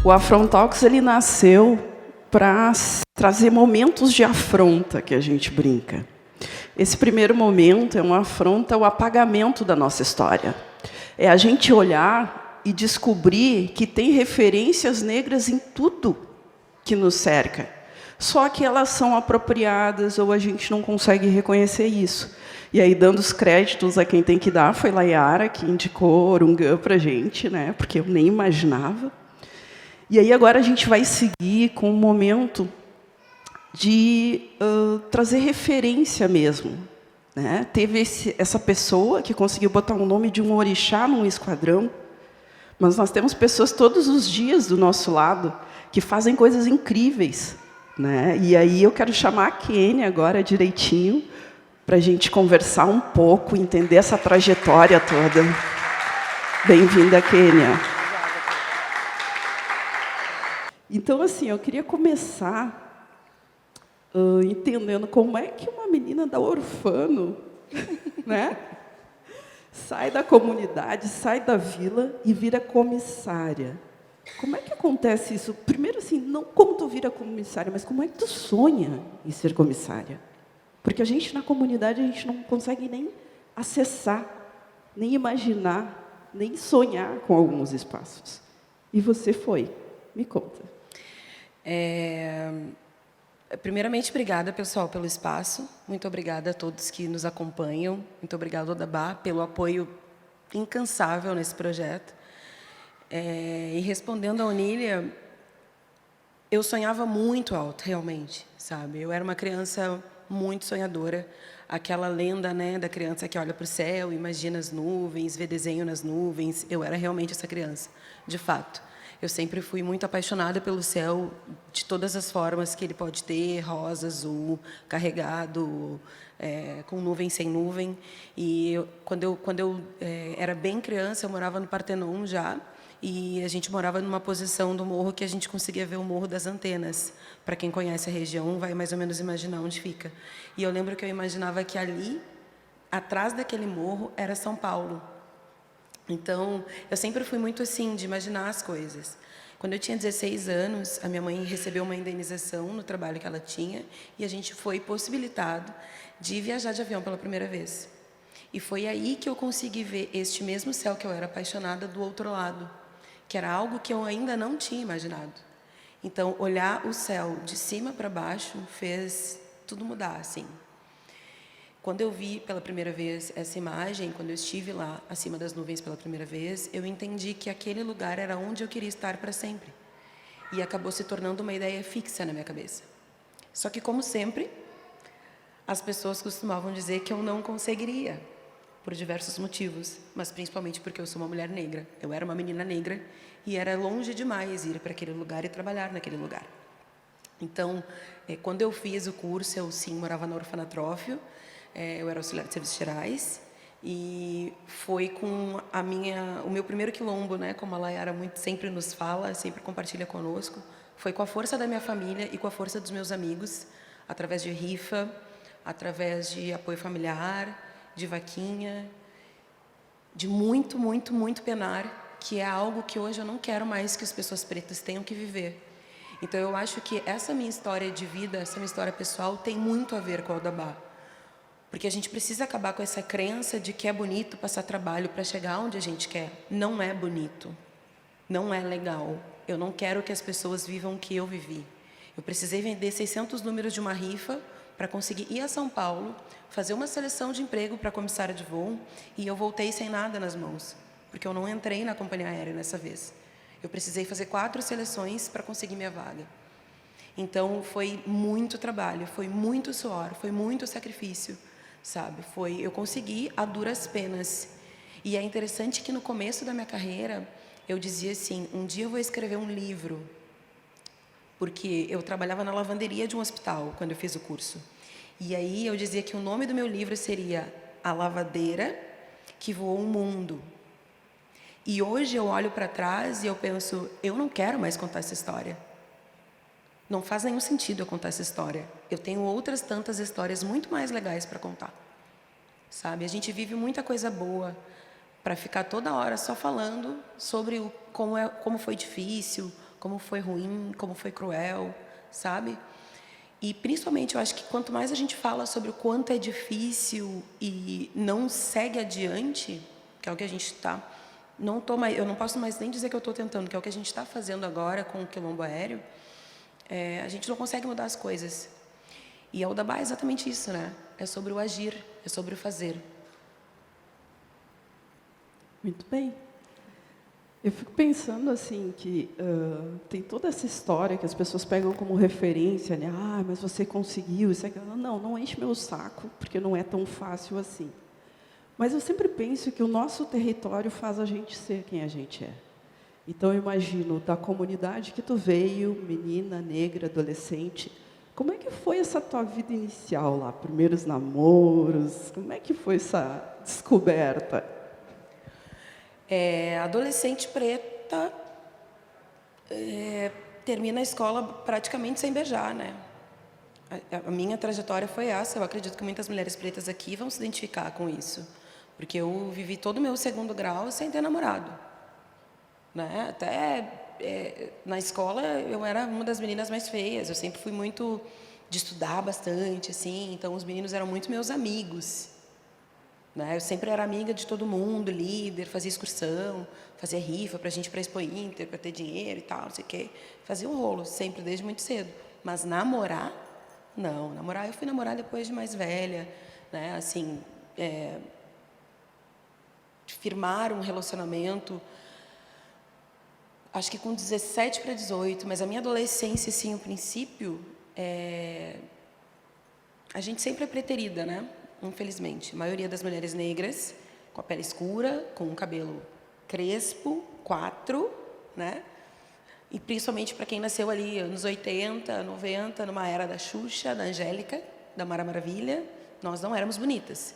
O Afrontalks, ele nasceu para trazer momentos de afronta, que a gente brinca. Esse primeiro momento é uma afronta ao apagamento da nossa história. É a gente olhar e descobrir que tem referências negras em tudo que nos cerca. Só que elas são apropriadas ou a gente não consegue reconhecer isso. E aí, dando os créditos a quem tem que dar, foi Layara, que indicou Orungan para a gente, né? Porque eu nem imaginava. E aí, agora, a gente vai seguir com um momento de trazer referência mesmo. Né? Teve essa pessoa que conseguiu botar o nome de um orixá num esquadrão, mas nós temos pessoas todos os dias do nosso lado que fazem coisas incríveis. Né? E aí eu quero chamar a Kênia agora direitinho, para a gente conversar um pouco, entender essa trajetória toda. Bem-vinda, Kênia. Então, assim, eu queria começar entendendo como é que uma menina da Orfano, né, sai da comunidade, sai da vila e vira comissária. Como é que acontece isso? Primeiro, assim, não como tu vira comissária, mas como é que tu sonha em ser comissária? Porque a gente, na comunidade, a gente não consegue nem acessar, nem imaginar, nem sonhar com alguns espaços. E você foi. Me conta. Primeiramente, obrigada, pessoal, pelo espaço. Muito obrigada a todos que nos acompanham. Muito obrigada, Odabá, pelo apoio incansável nesse projeto. E respondendo a Onília, eu sonhava muito alto, realmente, sabe? Eu era uma criança muito sonhadora. Aquela lenda, né, da criança que olha para o céu, imagina as nuvens, vê desenho nas nuvens. Eu era realmente essa criança, de fato. Eu sempre fui muito apaixonada pelo céu, de todas as formas que ele pode ter, rosa, azul, carregado, com nuvem, sem nuvem. E quando eu era bem criança, eu morava no Partenon já, e a gente morava numa posição do morro que a gente conseguia ver o Morro das Antenas. Para quem conhece a região, vai mais ou menos imaginar onde fica. E eu lembro que eu imaginava que ali, atrás daquele morro, era São Paulo. Então, eu sempre fui muito assim, de imaginar as coisas. Quando eu tinha 16 anos, a minha mãe recebeu uma indenização no trabalho que ela tinha e a gente foi possibilitado de viajar de avião pela primeira vez. E foi aí que eu consegui ver este mesmo céu que eu era apaixonada do outro lado, que era algo que eu ainda não tinha imaginado. Então, olhar o céu de cima para baixo fez tudo mudar, assim. Quando eu vi pela primeira vez essa imagem, quando eu estive lá acima das nuvens pela primeira vez, eu entendi que aquele lugar era onde eu queria estar para sempre. E acabou se tornando uma ideia fixa na minha cabeça. Só que, como sempre, as pessoas costumavam dizer que eu não conseguiria, por diversos motivos, mas principalmente porque eu sou uma mulher negra. Eu era uma menina negra e era longe demais ir para aquele lugar e trabalhar naquele lugar. Então, quando eu fiz o curso, eu sim morava no orfanatório. Eu era auxiliar de serviços gerais e foi com o meu primeiro quilombo, né, como a Layara sempre nos fala, sempre compartilha conosco, foi com a força da minha família e com a força dos meus amigos, através de rifa, através de apoio familiar, de vaquinha, de muito, muito, muito penar, que é algo que hoje eu não quero mais que as pessoas pretas tenham que viver. Então, eu acho que essa minha história de vida, essa minha história pessoal, tem muito a ver com a Odabá. Porque a gente precisa acabar com essa crença de que é bonito passar trabalho para chegar onde a gente quer. Não é bonito. Não é legal. Eu não quero que as pessoas vivam o que eu vivi. Eu precisei vender 600 números de uma rifa para conseguir ir a São Paulo, fazer uma seleção de emprego para comissária de voo, e eu voltei sem nada nas mãos, porque eu não entrei na companhia aérea nessa vez. Eu precisei fazer 4 seleções para conseguir minha vaga. Então, foi muito trabalho, foi muito suor, foi muito sacrifício. Sabe, eu consegui a duras penas. E é interessante que no começo da minha carreira eu dizia assim: um dia eu vou escrever um livro, porque eu trabalhava na lavanderia de um hospital quando eu fiz o curso. E aí eu dizia que o nome do meu livro seria A Lavadeira que Voou o Mundo. E hoje eu olho para trás e eu penso: eu não quero mais contar essa história. Não faz nenhum sentido eu contar essa história. Eu tenho outras tantas histórias muito mais legais para contar. Sabe? A gente vive muita coisa boa para ficar toda hora só falando sobre como foi difícil, como foi ruim, como foi cruel, sabe? E principalmente eu acho que quanto mais a gente fala sobre o quanto é difícil e não segue adiante, que é o que a gente está, eu não posso mais nem dizer que eu estou tentando, que é o que a gente está fazendo agora com o quilombo aéreo, a gente não consegue mudar as coisas. E a Udabá é exatamente isso, né? É sobre o agir, é sobre o fazer. Muito bem. Eu fico pensando assim que tem toda essa história que as pessoas pegam como referência, né? Ah, mas você conseguiu isso, aquilo. Não, não enche meu saco, porque não é tão fácil assim. Mas eu sempre penso que o nosso território faz a gente ser quem a gente é. Então eu imagino da comunidade que tu veio, menina, negra, adolescente. Como é que foi essa tua vida inicial lá? Primeiros namoros? Como é que foi essa descoberta? Adolescente preta termina a escola praticamente sem beijar, né? A minha trajetória foi essa. Eu acredito que muitas mulheres pretas aqui vão se identificar com isso, porque eu vivi todo o meu segundo grau sem ter namorado, né? Até na escola eu era uma das meninas mais feias. Eu sempre fui muito de estudar bastante, assim. Então os meninos eram muito meus amigos. Né? Eu sempre era amiga de todo mundo, líder, fazia excursão, fazia rifa para a gente ir para a Expo Inter, para ter dinheiro e tal, não sei o quê. Fazia um rolo, sempre, desde muito cedo. Mas namorar, não. Namorar, eu fui namorar depois de mais velha, né? Assim, firmar um relacionamento, acho que com 17 para 18, mas a minha adolescência, assim, o princípio, a gente sempre é preterida, né? Infelizmente. A maioria das mulheres negras, com a pele escura, com o cabelo crespo, 4, né? E principalmente para quem nasceu ali anos 80, 90, numa era da Xuxa, da Angélica, da Mara Maravilha, nós não éramos bonitas.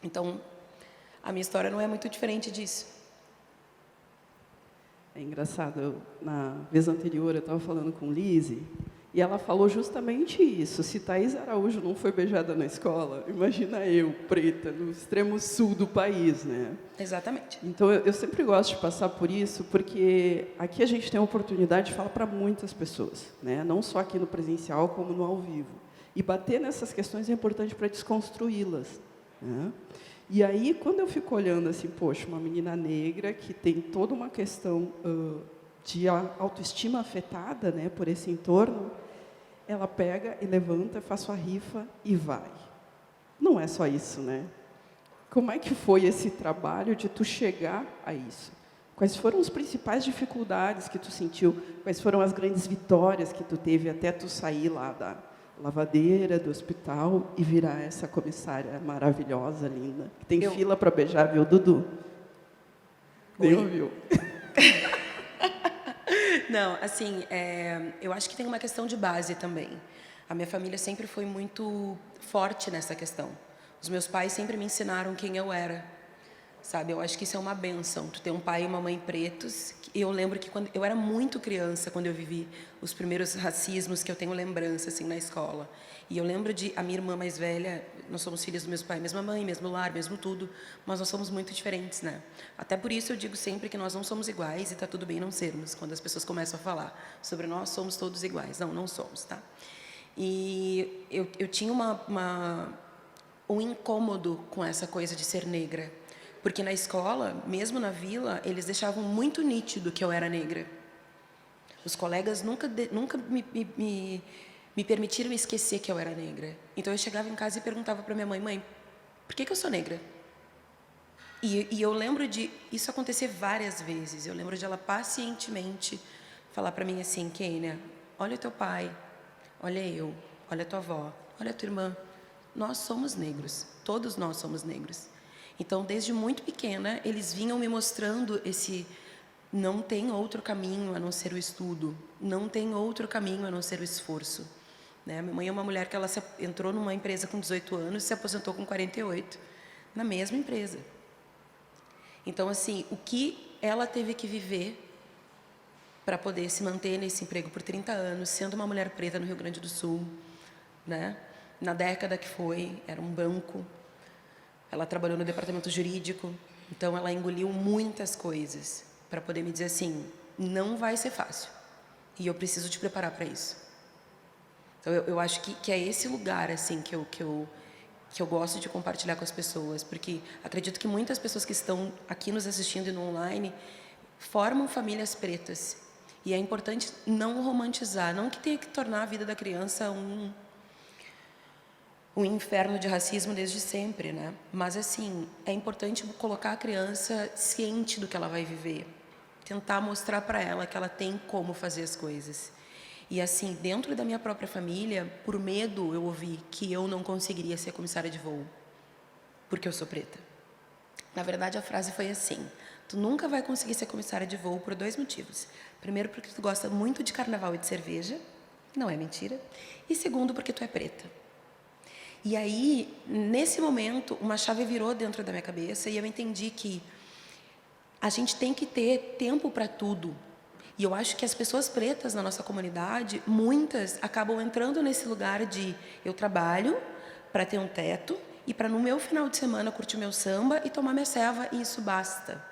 Então, a minha história não é muito diferente disso. É engraçado, na vez anterior eu estava falando com Lise, e ela falou justamente isso. Se Thaís Araújo não foi beijada na escola, imagina eu, preta, no extremo sul do país, né? Exatamente. Então, eu sempre gosto de passar por isso, porque aqui a gente tem a oportunidade de falar para muitas pessoas, né? Não só aqui no presencial, como no ao vivo. E bater nessas questões é importante para desconstruí-las, né? E aí, quando eu fico olhando assim, poxa, uma menina negra que tem toda uma questão de autoestima afetada, né, por esse entorno, ela pega e levanta, faz sua rifa e vai. Não é só isso, né? Como é que foi esse trabalho de tu chegar a isso? Quais foram as principais dificuldades que tu sentiu? Quais foram as grandes vitórias que tu teve até tu sair lá da lavadeira, do hospital e virar essa comissária maravilhosa, linda? Que tem fila para beijar, viu, Dudu? Nem ouviu. Não, assim, eu acho que tem uma questão de base também. A minha família sempre foi muito forte nessa questão. Os meus pais sempre me ensinaram quem eu era, sabe? Eu acho que isso é uma bênção, tu ter um pai e uma mãe pretos. Eu lembro que quando eu era muito criança, quando eu vivi os primeiros racismos que eu tenho lembrança, assim, na escola. E eu lembro de a minha irmã mais velha, nós somos filhas do mesmo pai, mesma mãe, mesmo lar, mesmo tudo, mas nós somos muito diferentes, né? Até por isso eu digo sempre que nós não somos iguais e está tudo bem não sermos. Quando as pessoas começam a falar sobre nós, somos todos iguais. Não, não somos, tá? E eu tinha um incômodo com essa coisa de ser negra. Porque na escola, mesmo na vila, eles deixavam muito nítido que eu era negra. Os colegas nunca me permitiram esquecer que eu era negra. Então eu chegava em casa e perguntava para minha mãe: mãe, por que eu sou negra? E eu lembro de isso acontecer várias vezes. Eu lembro de ela pacientemente falar para mim assim: Kênia, olha o teu pai, olha eu, olha a tua avó, olha a tua irmã. Nós somos negros, todos nós somos negros. Então, desde muito pequena, eles vinham me mostrando esse não tem outro caminho a não ser o estudo, não tem outro caminho a não ser o esforço. Né? Minha mãe é uma mulher que ela entrou numa empresa com 18 anos e se aposentou com 48, na mesma empresa. Então, assim, o que ela teve que viver para poder se manter nesse emprego por 30 anos, sendo uma mulher preta no Rio Grande do Sul, né? Na década que foi, era um banco. Ela trabalhou no departamento jurídico, então ela engoliu muitas coisas para poder me dizer assim: não vai ser fácil, E eu preciso te preparar para isso. Então, eu acho que é esse lugar, assim, que eu gosto de compartilhar com as pessoas, porque acredito que muitas pessoas que estão aqui nos assistindo e no online formam famílias pretas. E é importante não romantizar, não que tenha que tornar a vida da criança um inferno de racismo desde sempre, né? Mas, assim, é importante colocar a criança ciente do que ela vai viver. Tentar mostrar para ela que ela tem como fazer as coisas. E, assim, dentro da minha própria família, por medo, eu ouvi que eu não conseguiria ser comissária de voo, porque eu sou preta. Na verdade, a frase foi assim: tu nunca vai conseguir ser comissária de voo por 2 motivos. Primeiro, porque tu gosta muito de carnaval e de cerveja, não é mentira. E segundo, porque tu é preta. E aí, nesse momento, uma chave virou dentro da minha cabeça e eu entendi que a gente tem que ter tempo para tudo. E eu acho que as pessoas pretas na nossa comunidade, muitas acabam entrando nesse lugar de eu trabalho para ter um teto e para no meu final de semana curtir meu samba e tomar minha ceva e isso basta.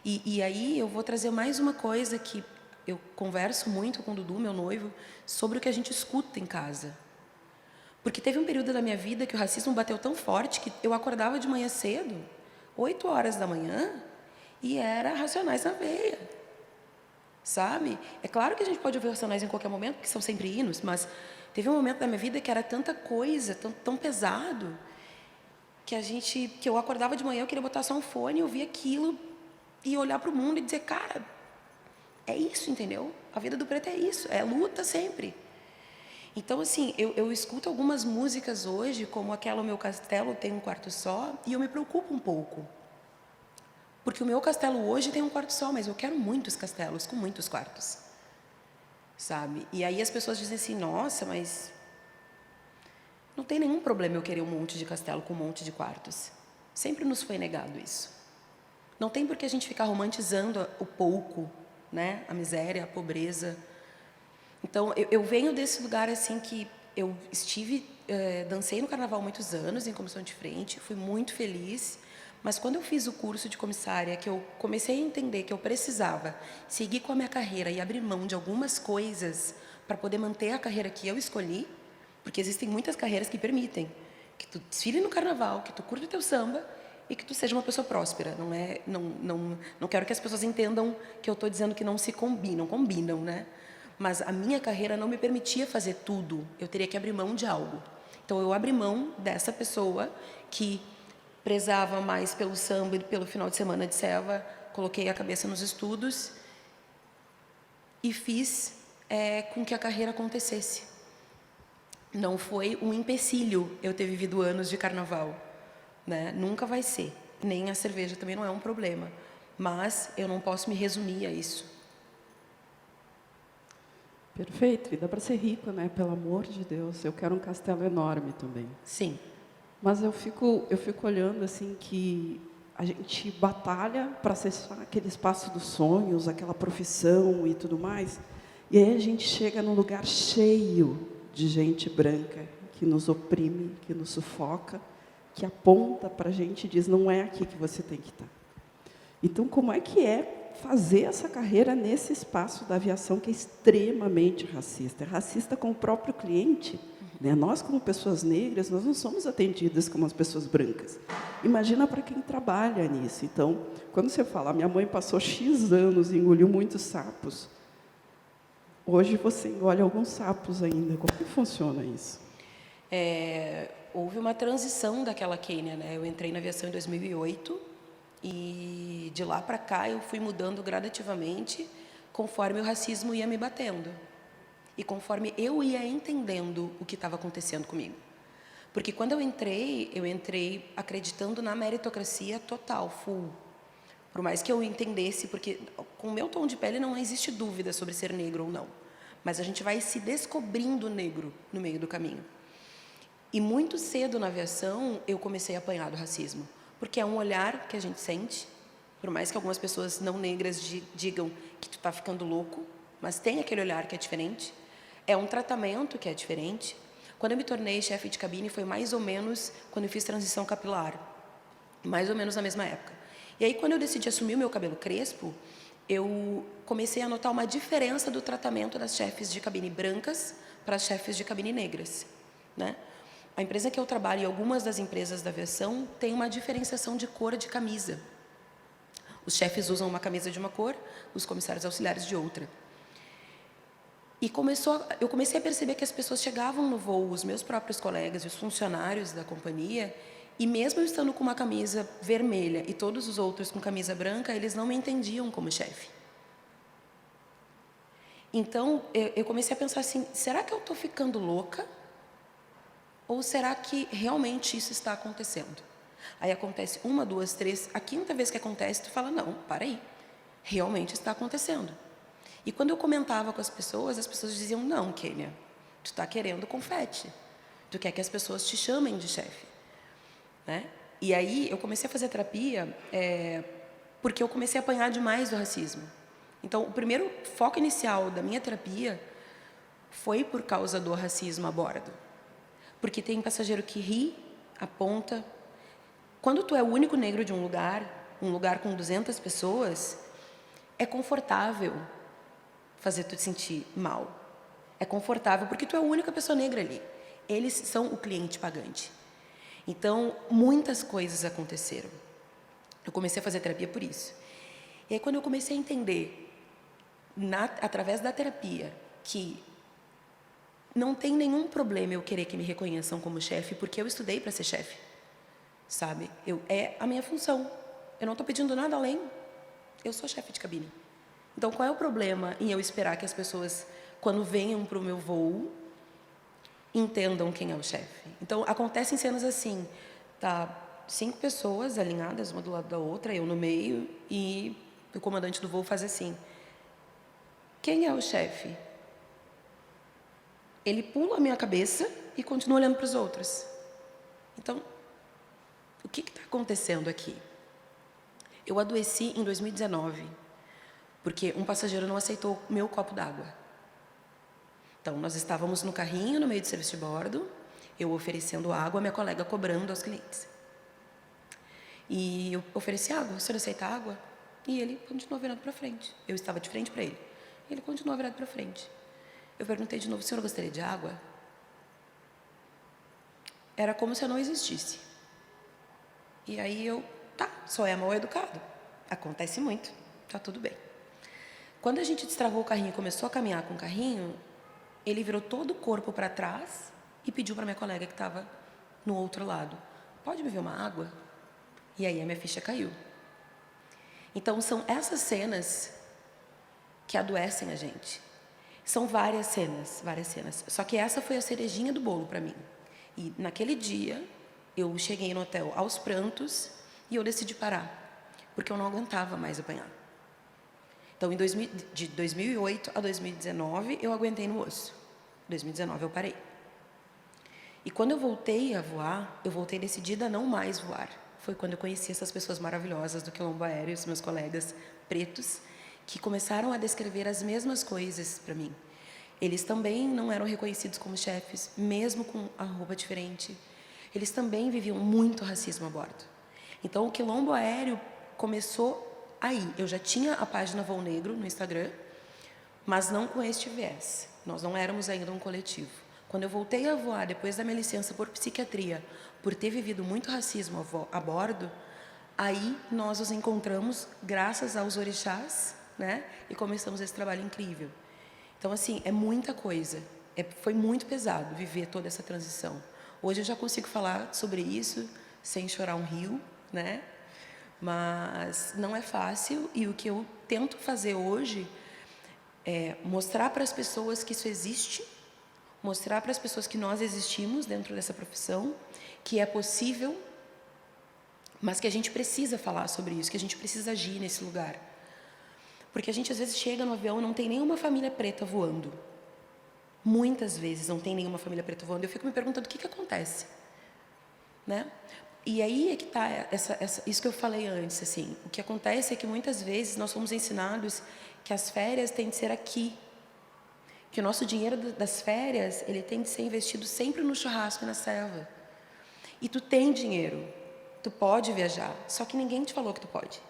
E aí eu vou trazer mais uma coisa que eu converso muito com o Dudu, meu noivo, sobre o que a gente escuta em casa. Porque teve um período da minha vida que o racismo bateu tão forte que eu acordava de manhã cedo, 8 horas da manhã, e era Racionais na veia, sabe? É claro que a gente pode ouvir Racionais em qualquer momento, porque são sempre hinos, mas teve um momento da minha vida que era tanta coisa, tão pesado, que eu acordava de manhã, eu queria botar só um fone, ouvir aquilo e olhar para o mundo e dizer, cara, é isso, entendeu? A vida do preto é isso, é luta sempre. Então, assim, eu escuto algumas músicas hoje, como aquela O Meu Castelo Tem um Quarto Só, e eu me preocupo um pouco. Porque o meu castelo hoje tem um quarto só, mas eu quero muitos castelos com muitos quartos. Sabe? E aí as pessoas dizem assim, nossa, mas não tem nenhum problema eu querer um monte de castelo com um monte de quartos. Sempre nos foi negado isso. Não tem por que a gente ficar romantizando o pouco, né? A miséria, a pobreza. Então, eu venho desse lugar assim que eu dancei no carnaval muitos anos, em comissão de frente, fui muito feliz, mas quando eu fiz o curso de comissária, que eu comecei a entender que eu precisava seguir com a minha carreira e abrir mão de algumas coisas para poder manter a carreira que eu escolhi, porque existem muitas carreiras que permitem que tu desfile no carnaval, que tu curta o teu samba e que tu seja uma pessoa próspera. Não quero que as pessoas entendam que eu estou dizendo que não se combinam, né? Mas a minha carreira não me permitia fazer tudo. Eu teria que abrir mão de algo. Então, eu abri mão dessa pessoa que prezava mais pelo samba e pelo final de semana de selva, coloquei a cabeça nos estudos e fiz com que a carreira acontecesse. Não foi um empecilho eu ter vivido anos de carnaval, né? Nunca vai ser. Nem a cerveja também não é um problema. Mas eu não posso me resumir a isso. Perfeito, e dá para ser rico, né? Pelo amor de Deus, eu quero um castelo enorme também. Sim. Mas eu fico olhando assim que a gente batalha para acessar aquele espaço dos sonhos, aquela profissão e tudo mais, e aí a gente chega num lugar cheio de gente branca que nos oprime, que nos sufoca, que aponta para a gente e diz, não é aqui que você tem que estar. Então, como é que é fazer essa carreira nesse espaço da aviação que é extremamente racista? É racista com o próprio cliente, né? Nós, como pessoas negras, nós não somos atendidas como as pessoas brancas. Imagina para quem trabalha nisso. Então, quando você fala, minha mãe passou X anos e engoliu muitos sapos, hoje você engole alguns sapos ainda. Como que funciona isso? Houve uma transição daquela Quênia, né? Eu entrei na aviação em 2008 e de lá para cá eu fui mudando gradativamente conforme o racismo ia me batendo e conforme eu ia entendendo o que estava acontecendo comigo. Porque quando eu entrei acreditando na meritocracia total, full. Por mais que eu entendesse, porque com o meu tom de pele não existe dúvida sobre ser negro ou não. Mas a gente vai se descobrindo negro no meio do caminho. E muito cedo na aviação eu comecei a apanhar do racismo. Porque é um olhar que a gente sente, por mais que algumas pessoas não negras digam que tu está ficando louco, mas tem aquele olhar que é diferente. É um tratamento que é diferente. Quando eu me tornei chefe de cabine foi mais ou menos quando eu fiz transição capilar. Mais ou menos na mesma época. E aí, quando eu decidi assumir o meu cabelo crespo, eu comecei a notar uma diferença do tratamento das chefes de cabine brancas para as chefes de cabine negras, né? A empresa que eu trabalho e algumas das empresas da aviação tem uma diferenciação de cor de camisa. Os chefes usam uma camisa de uma cor, os comissários auxiliares de outra. E eu comecei a perceber que as pessoas chegavam no voo, os meus próprios colegas e os funcionários da companhia, e mesmo eu estando com uma camisa vermelha e todos os outros com camisa branca, eles não me entendiam como chefe. Então, eu comecei a pensar assim, será que eu estou ficando louca? Ou será que realmente isso está acontecendo? Aí acontece uma, duas, três, a quinta vez que acontece, tu fala, não, para aí, realmente está acontecendo. E quando eu comentava com as pessoas diziam, não, Kênia, tu está querendo confete, tu quer que as pessoas te chamem de chefe, né? E aí eu comecei a fazer terapia porque eu comecei a apanhar demais do racismo. Então, o primeiro foco inicial da minha terapia foi por causa do racismo a bordo. Porque tem passageiro que ri, aponta. Quando tu é o único negro de um lugar com 200 pessoas, é confortável fazer tu te sentir mal. É confortável porque tu é a única pessoa negra ali. Eles são o cliente pagante. Então, muitas coisas aconteceram. Eu comecei a fazer terapia por isso. E aí, quando eu comecei a entender, através da terapia, que não tem nenhum problema eu querer que me reconheçam como chefe, porque eu estudei para ser chefe, sabe? É a minha função. Eu não estou pedindo nada além. Eu sou chefe de cabine. Então, qual é o problema em eu esperar que as pessoas, quando venham para o meu voo, entendam quem é o chefe? Então, acontecem cenas assim, tá 5 pessoas alinhadas uma do lado da outra, eu no meio, e o comandante do voo faz assim, quem é o chefe? Ele pula a minha cabeça e continua olhando para os outros. Então, o que está acontecendo aqui? Eu adoeci em 2019, porque um passageiro não aceitou meu copo d'água. Então, nós estávamos no carrinho, no meio do serviço de bordo, eu oferecendo água, minha colega cobrando aos clientes. E eu ofereci água, o senhor aceita água? E ele continuou virando para frente. Eu estava de frente para ele. E ele continuou virado para frente. Eu perguntei de novo, o senhor gostaria de água? Era como se eu não existisse. E aí só é mal educado. Acontece muito, tá tudo bem. Quando a gente destravou o carrinho e começou a caminhar com o carrinho, ele virou todo o corpo para trás e pediu para minha colega que estava no outro lado, pode me ver uma água? E aí a minha ficha caiu. Então, são essas cenas que adoecem a gente. São várias cenas. Só que essa foi a cerejinha do bolo para mim. E naquele dia, eu cheguei no hotel aos prantos e eu decidi parar, porque eu não aguentava mais apanhar. Então, de 2008 a 2019, eu aguentei no osso. Em 2019, eu parei. E quando eu voltei a voar, eu voltei decidida a não mais voar. Foi quando eu conheci essas pessoas maravilhosas do Quilombo Aéreo, os meus colegas pretos, que começaram a descrever as mesmas coisas para mim. Eles também não eram reconhecidos como chefes, mesmo com a roupa diferente. Eles também viviam muito racismo a bordo. Então, o Quilombo Aéreo começou aí. Eu já tinha a página Voo Negro no Instagram, mas não com este viés. Nós não éramos ainda um coletivo. Quando eu voltei a voar, depois da minha licença por psiquiatria, por ter vivido muito racismo a bordo, aí nós nos encontramos graças aos orixás, né? E começamos esse trabalho incrível. Então, assim, é muita coisa. Foi muito pesado viver toda essa transição. Hoje eu já consigo falar sobre isso sem chorar um rio, né? Mas não é fácil, e o que eu tento fazer hoje é mostrar para as pessoas que isso existe, mostrar para as pessoas que nós existimos dentro dessa profissão, que é possível, mas que a gente precisa falar sobre isso, que a gente precisa agir nesse lugar. Porque a gente às vezes chega no avião e não tem nenhuma família preta voando. Muitas vezes não tem nenhuma família preta voando. Eu fico me perguntando o que acontece, né? E aí é que está isso que eu falei antes, assim. O que acontece é que muitas vezes nós somos ensinados que as férias têm de ser aqui, que o nosso dinheiro das férias ele tem de ser investido sempre no churrasco e na selva. E tu tem dinheiro, tu pode viajar, só que ninguém te falou que tu pode.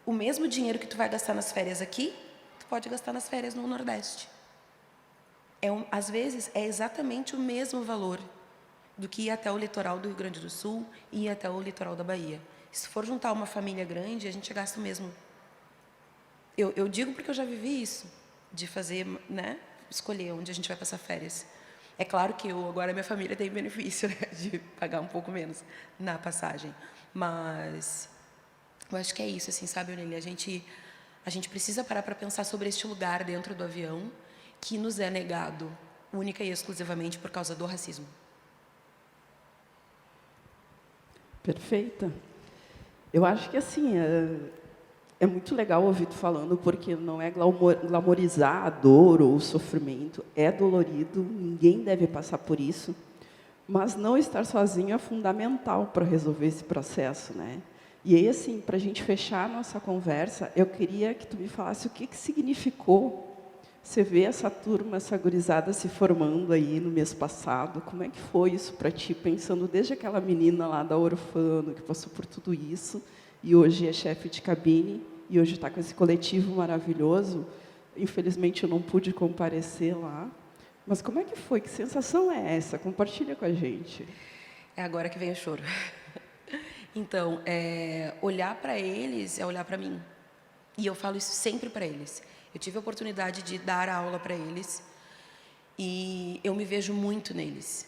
o mesmo dinheiro que tu vai gastar nas férias aqui, tu pode gastar nas férias no Nordeste. Às vezes, é exatamente o mesmo valor do que ir até o litoral do Rio Grande do Sul e ir até o litoral da Bahia. Se for juntar uma família grande, a gente gasta o mesmo. Eu digo porque eu já vivi isso, de fazer, né, escolher onde a gente vai passar férias. É claro que agora a minha família tem benefício, né, de pagar um pouco menos na passagem. Mas eu acho que é isso, assim, sabe, Onília? A gente precisa parar para pensar sobre este lugar dentro do avião que nos é negado única e exclusivamente por causa do racismo. Perfeita. Eu acho que, assim, é muito legal ouvir tu falando, porque não é glamorizar a dor ou o sofrimento. É dolorido, ninguém deve passar por isso. Mas não estar sozinho é fundamental para resolver esse processo, né? E aí, assim, para a gente fechar a nossa conversa, eu queria que tu me falasse o que significou você ver essa turma, essa gurizada se formando aí no mês passado. Como é que foi isso para ti, pensando desde aquela menina lá da Orfano, que passou por tudo isso, e hoje é chefe de cabine, e hoje está com esse coletivo maravilhoso. Infelizmente, eu não pude comparecer lá. Mas como é que foi? Que sensação é essa? Compartilha com a gente. É agora que vem o choro. Então, olhar para eles é olhar para mim. E eu falo isso sempre para eles. Eu tive a oportunidade de dar aula para eles e eu me vejo muito neles.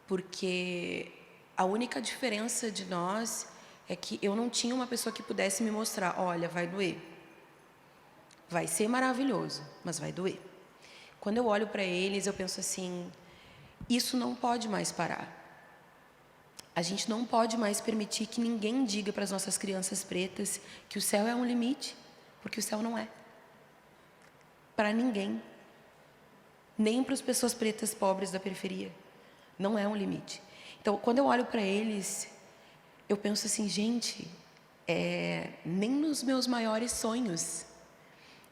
Porque a única diferença de nós é que eu não tinha uma pessoa que pudesse me mostrar, olha, vai doer. Vai ser maravilhoso, mas vai doer. Quando eu olho para eles, eu penso assim, isso não pode mais parar. A gente não pode mais permitir que ninguém diga para as nossas crianças pretas que o céu é um limite, porque o céu não é. Para ninguém. Nem para as pessoas pretas pobres da periferia. Não é um limite. Então, quando eu olho para eles, eu penso assim, gente, nem nos meus maiores sonhos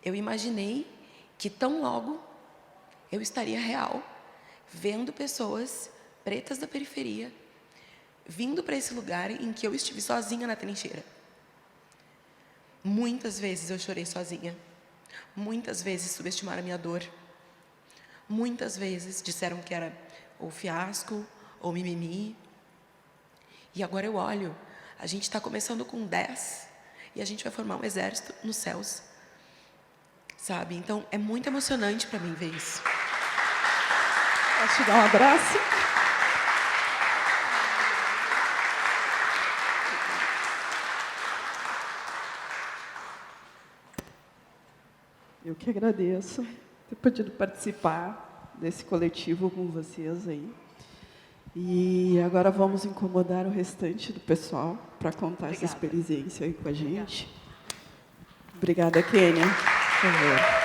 eu imaginei que tão logo eu estaria real, vendo pessoas pretas da periferia, vindo para esse lugar em que eu estive sozinha na trincheira. Muitas vezes eu chorei sozinha. Muitas vezes subestimaram a minha dor. Muitas vezes disseram que era ou fiasco, ou mimimi. E agora eu olho, a gente está começando com 10 e a gente vai formar um exército nos céus. Sabe? Então, é muito emocionante para mim ver isso. Posso te dar um abraço? Eu que agradeço ter podido participar desse coletivo com vocês aí. E agora vamos incomodar o restante do pessoal para contar essa experiência aí com a gente. Obrigada, Kênia. Por favor.